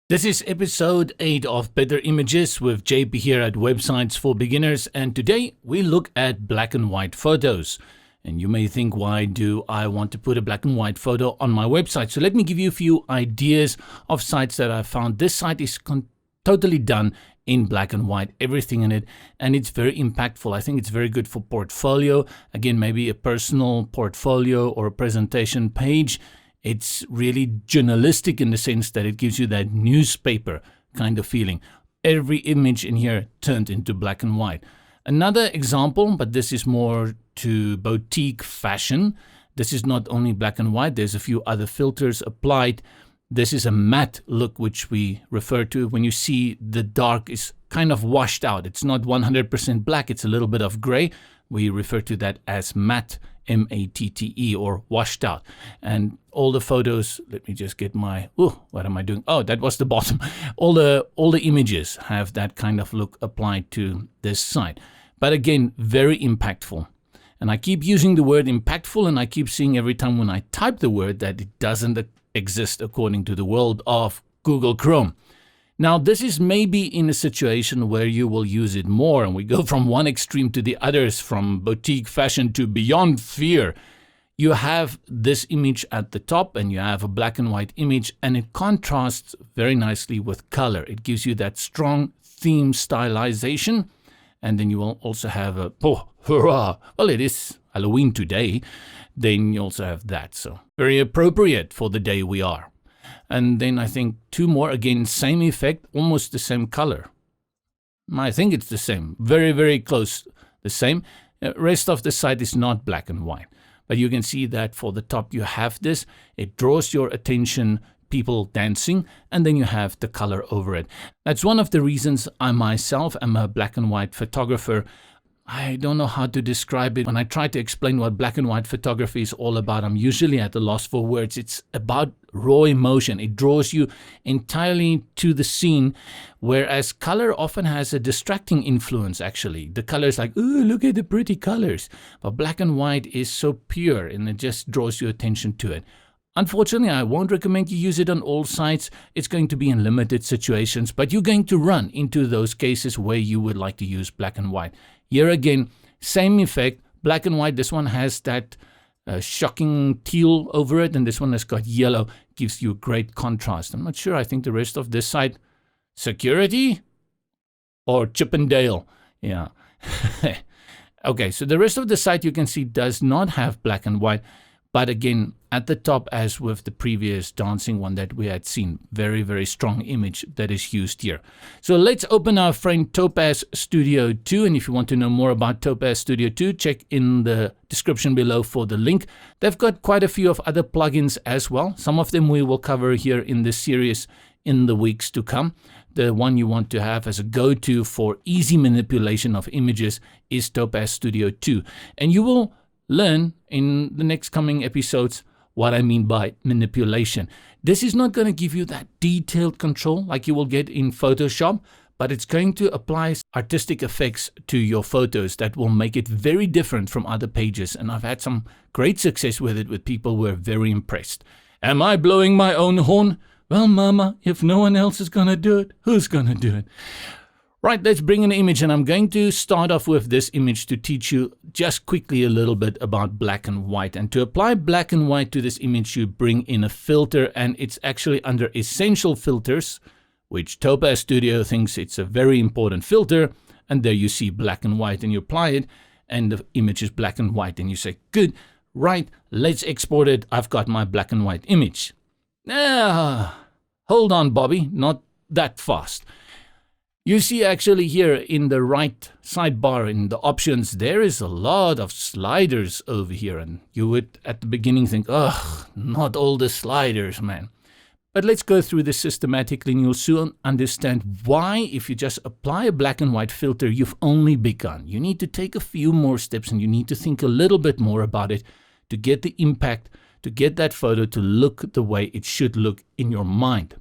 This is episode 8 of Better Images with JP here at Websites for Beginners, and today we look at black and white photos. And you may think, why do I want to put a black and white photo on my website? So let me give you a few ideas of sites that I found. This site is totally done in black and white, everything in it, and it's very impactful. I think it's very good for portfolio. Again, maybe a personal portfolio or a presentation page. It's really journalistic in the sense that it gives you that newspaper kind of feeling. Every image in here turned into black and white. Another example, but this is more to boutique fashion. This is not only black and white. There's a few other filters applied. This is a matte look, which we refer to when you see the dark is kind of washed out. It's not 100% black. It's a little bit of gray. We refer to that as matte, M-A-T-T-E, or washed out. And all the photos, let me just get my, what am I doing? Oh, that was the bottom. All the images have that kind of look applied to this site. But again, very impactful. And I keep using the word impactful, and I keep seeing every time when I type the word that it doesn't exist according to the world of Google Chrome. Now, this is maybe in a situation where you will use it more, and we go from one extreme to the others, from boutique fashion to beyond fear. You have this image at the top, and you have a black and white image, and it contrasts very nicely with color. It gives you that strong theme stylization, and then you will also have a, hurrah, well, it is Halloween today. Then you also have that, so very appropriate for the day we are. And then I think two more, again, same effect, almost the same color. I think it's the same, very, very close, the same. Rest of the site is not black and white. But you can see that for the top you have this. It draws your attention, people dancing, and then you have the color over it. That's one of the reasons I myself am a black and white photographer. I don't know how to describe it. When I try to explain what black and white photography is all about, I'm usually at a loss for words. It's about raw emotion. It draws you entirely to the scene, whereas color often has a distracting influence, actually. The color is like, ooh, look at the pretty colors. But black and white is so pure, and it just draws your attention to it. Unfortunately, I won't recommend you use it on all sites. It's going to be in limited situations, but you're going to run into those cases where you would like to use black and white. Here again, same effect, black and white. This one has that shocking teal over it, and this one has got yellow. Gives you great contrast. I'm not sure. I think the rest of this site, security or Chippendale. Yeah. Okay, so the rest of the site you can see does not have black and white. But again, at the top, as with the previous dancing one that we had seen, very, very strong image that is used here. So let's open our friend TOPAZ Studio 2. And if you want to know more about TOPAZ Studio 2, check in the description below for the link. They've got quite a few of other plugins as well. Some of them we will cover here in this series in the weeks to come. The one you want to have as a go-to for easy manipulation of images is TOPAZ Studio 2. And you will learn in the next coming episodes what I mean by manipulation. This is not going to give you that detailed control like you will get in Photoshop, but it's going to apply artistic effects to your photos that will make it very different from other pages. And I've had some great success with it, with people who are very impressed. Am I blowing my own horn? Well, mama, if no one else is going to do it, who's going to do it? Right, let's bring an image, and I'm going to start off with this image to teach you just quickly a little bit about black and white. And to apply black and white to this image, you bring in a filter, and it's actually under Essential Filters, which TOPAZ Studio thinks it's a very important filter. And there you see black and white, and you apply it, and the image is black and white. And you say, good, right, let's export it. I've got my black and white image. Hold on, Bobby, not that fast. You see actually here in the right sidebar in the options, there is a lot of sliders over here. And you would at the beginning think, ugh, not all the sliders, man. But let's go through this systematically, and you'll soon understand why, if you just apply a black and white filter, you've only begun. You need to take a few more steps, and you need to think a little bit more about it to get the impact, to get that photo to look the way it should look in your mind.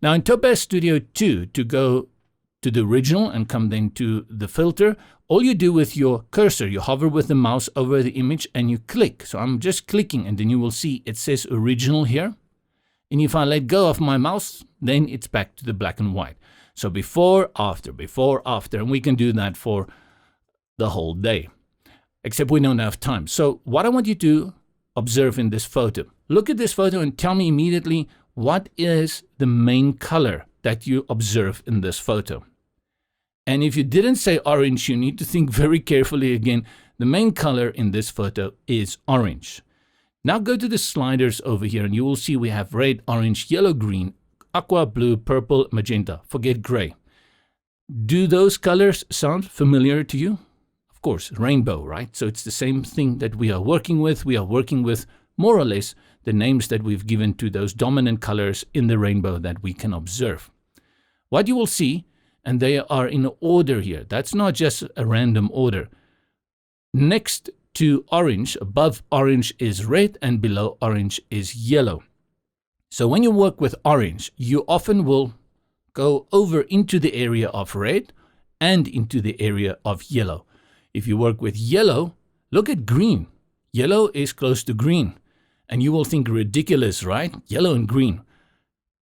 Now in TOPAZ Studio 2, to go to the original and come then to the filter, all you do with your cursor, you hover with the mouse over the image and you click. So I'm just clicking, and then you will see it says original here. And if I let go of my mouse, then it's back to the black and white. So before, after, and we can do that for the whole day, except we don't have time. So what I want you to observe in this photo, look at this photo and tell me immediately what is the main color that you observe in this photo. And if you didn't say orange, you need to think very carefully again. The main color in this photo is orange. Now go to the sliders over here and you will see we have red, orange, yellow, green, aqua, blue, purple, magenta. Forget gray. Do those colors sound familiar to you? Of course, rainbow, right? So it's the same thing that we are working with. We are working with more or less the names that we've given to those dominant colors in the rainbow that we can observe. What you will see, and they are in order here. That's not just a random order. Next to orange, above orange is red, and below orange is yellow. So when you work with orange, you often will go over into the area of red and into the area of yellow. If you work with yellow, look at green. Yellow is close to green. And you will think ridiculous, right? Yellow and green.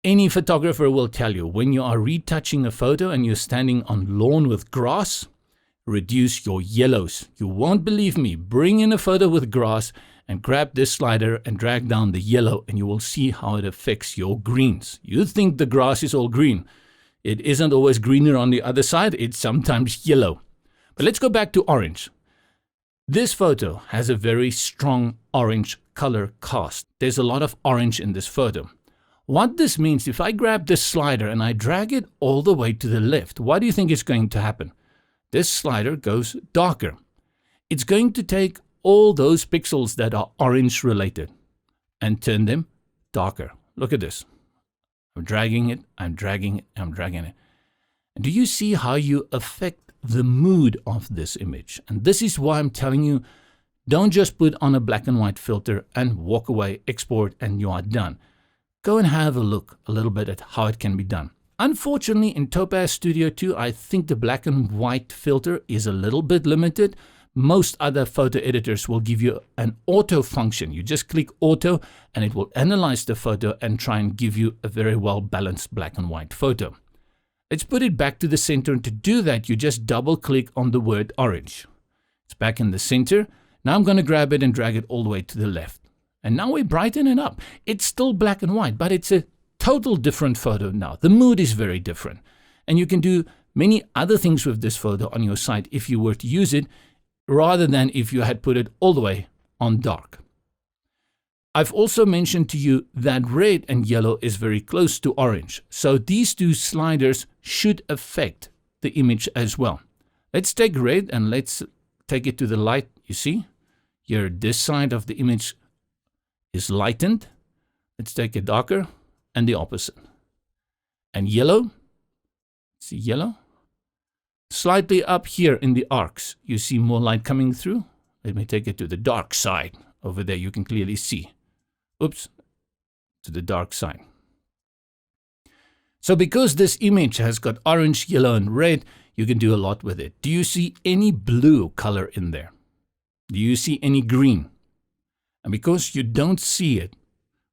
Any photographer will tell you when you are retouching a photo and you're standing on lawn with grass, reduce your yellows. You won't believe me. Bring in a photo with grass and grab this slider and drag down the yellow and you will see how it affects your greens. You think the grass is all green. It isn't always greener on the other side. It's sometimes yellow. But let's go back to orange. This photo has a very strong orange color cast. There's a lot of orange in this photo. What this means, if I grab this slider and I drag it all the way to the left, what do you think is going to happen? This slider goes darker. It's going to take all those pixels that are orange related and turn them darker. Look at this. I'm dragging it, I'm dragging it, I'm dragging it. And do you see how you affect the mood of this image? And this is why I'm telling you, don't just put on a black and white filter and walk away, export, and you are done. Go and have a look a little bit at how it can be done. Unfortunately, in TOPAZ Studio 2, I think the black and white filter is a little bit limited. Most other photo editors will give you an auto function. You just click auto and it will analyze the photo and try and give you a very well balanced black and white photo. Let's put it back to the center, and to do that, you just double click on the word orange. It's back in the center. Now I'm going to grab it and drag it all the way to the left. And now we brighten it up. It's still black and white, but it's a total different photo now. The mood is very different. And you can do many other things with this photo on your site if you were to use it, rather than if you had put it all the way on dark. I've also mentioned to you that red and yellow is very close to orange. So these two sliders should affect the image as well. Let's take red and let's take it to the light. You see, here this side of the image is lightened. Let's take it darker and the opposite. And yellow, see yellow? Slightly up here in the arcs, you see more light coming through. Let me take it to the dark side. Over there you can clearly see. Oops, to the dark side. So because this image has got orange, yellow, and red, you can do a lot with it. Do you see any blue color in there? Do you see any green? And because you don't see it,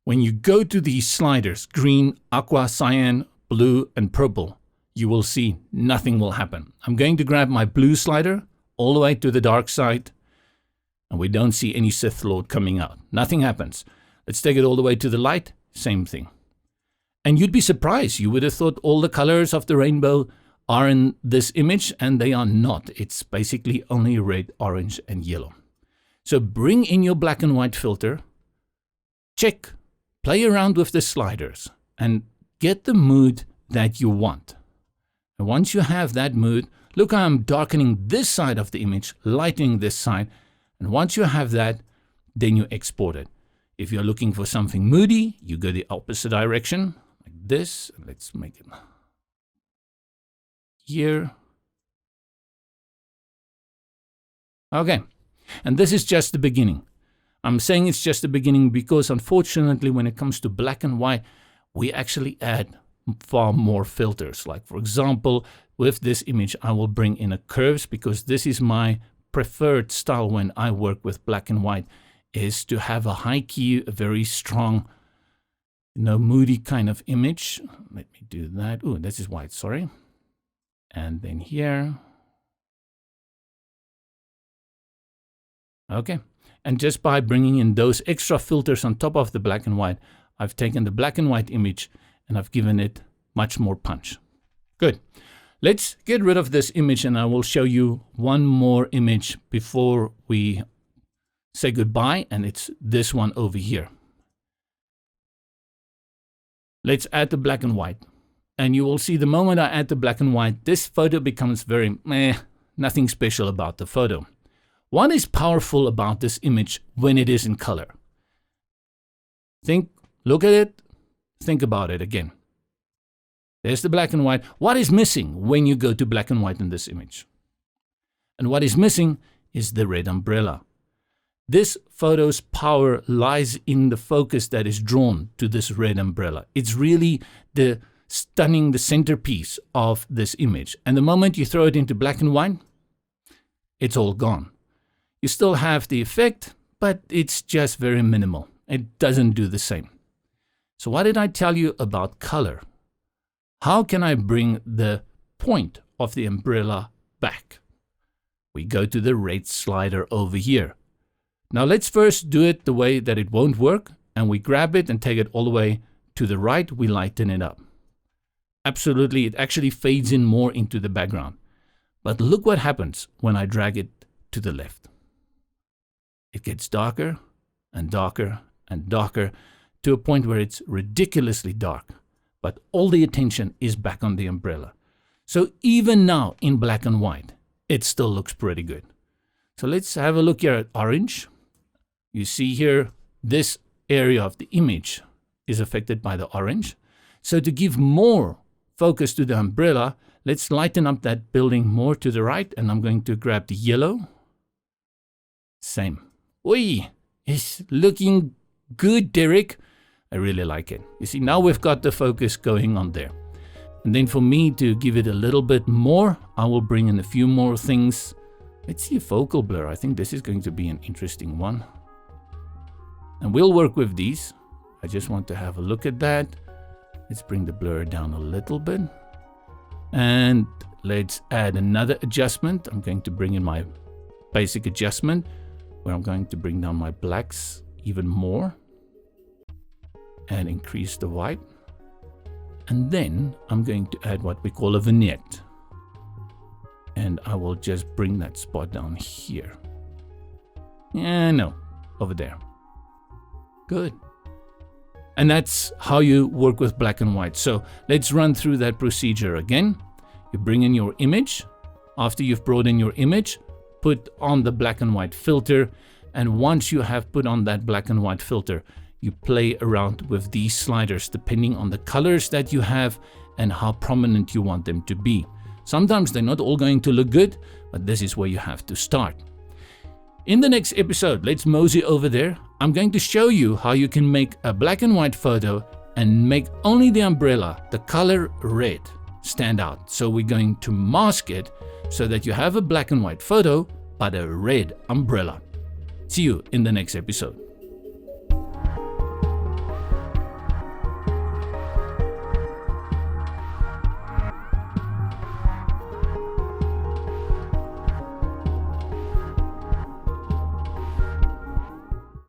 when you go to these sliders, green, aqua, cyan, blue, and purple, you will see nothing will happen. I'm going to grab my blue slider all the way to the dark side, and we don't see any Sith Lord coming out. Nothing happens. Let's take it all the way to the light, same thing. And you'd be surprised. You would have thought all the colors of the rainbow are in this image, and they are not. It's basically only red, orange, and yellow. So bring in your black and white filter, check, play around with the sliders, and get the mood that you want. And once you have that mood, look how I'm darkening this side of the image, lightening this side. And once you have that, then you export it. If you're looking for something moody, you go the opposite direction, like this. Let's make it here. Okay. And this is just the beginning. I'm saying it's just the beginning because unfortunately when it comes to black and white, we actually add far more filters. Like for example, with this image, I will bring in a curves because this is my preferred style when I work with black and white, is to have a high key, a very strong no moody kind of image. Let me do that. Oh, this is white, sorry. And then here. Okay. And just by bringing in those extra filters on top of the black and white, I've taken the black and white image and I've given it much more punch. Good. Let's get rid of this image and I will show you one more image before we say goodbye, and it's this one over here. Let's add the black and white. And you will see the moment I add the black and white, this photo becomes very nothing special about the photo. What is powerful about this image when it is in color? Look at it, think about it again. There's the black and white. What is missing when you go to black and white in this image? And what is missing is the red umbrella. This photo's power lies in the focus that is drawn to this red umbrella. It's really the centerpiece of this image. And the moment you throw it into black and white, it's all gone. You still have the effect, but it's just very minimal. It doesn't do the same. So what did I tell you about color? How can I bring the point of the umbrella back? We go to the red slider over here. Now let's first do it the way that it won't work, and we grab it and take it all the way to the right. We lighten it up. Absolutely, it actually fades in more into the background. But look what happens when I drag it to the left. It gets darker and darker and darker to a point where it's ridiculously dark. But all the attention is back on the umbrella. So even now in black and white, it still looks pretty good. So let's have a look here at orange. You see here, this area of the image is affected by the orange. So to give more focus to the umbrella, let's lighten up that building more to the right. And I'm going to grab the yellow. Same. Oi, it's looking good, Derek. I really like it. You see, now we've got the focus going on there. And then for me to give it a little bit more, I will bring in a few more things. Let's see, focal blur. I think this is going to be an interesting one. And we'll work with these. I just want to have a look at that. Let's bring the blur down a little bit. And let's add another adjustment. I'm going to bring in my basic adjustment, where I'm going to bring down my blacks even more and increase the white. And then I'm going to add what we call a vignette. And I will just bring that spot down here. No, over there. Good. And that's how you work with black and white. So let's run through that procedure again. You bring in your image. After you've brought in your image, put on the black and white filter. And once you have put on that black and white filter, you play around with these sliders depending on the colors that you have and how prominent you want them to be. Sometimes they're not all going to look good, but this is where you have to start. In the next episode, let's mosey over there. I'm going to show you how you can make a black and white photo and make only the umbrella, the color red, stand out. So we're going to mask it so that you have a black and white photo, but a red umbrella. See you in the next episode.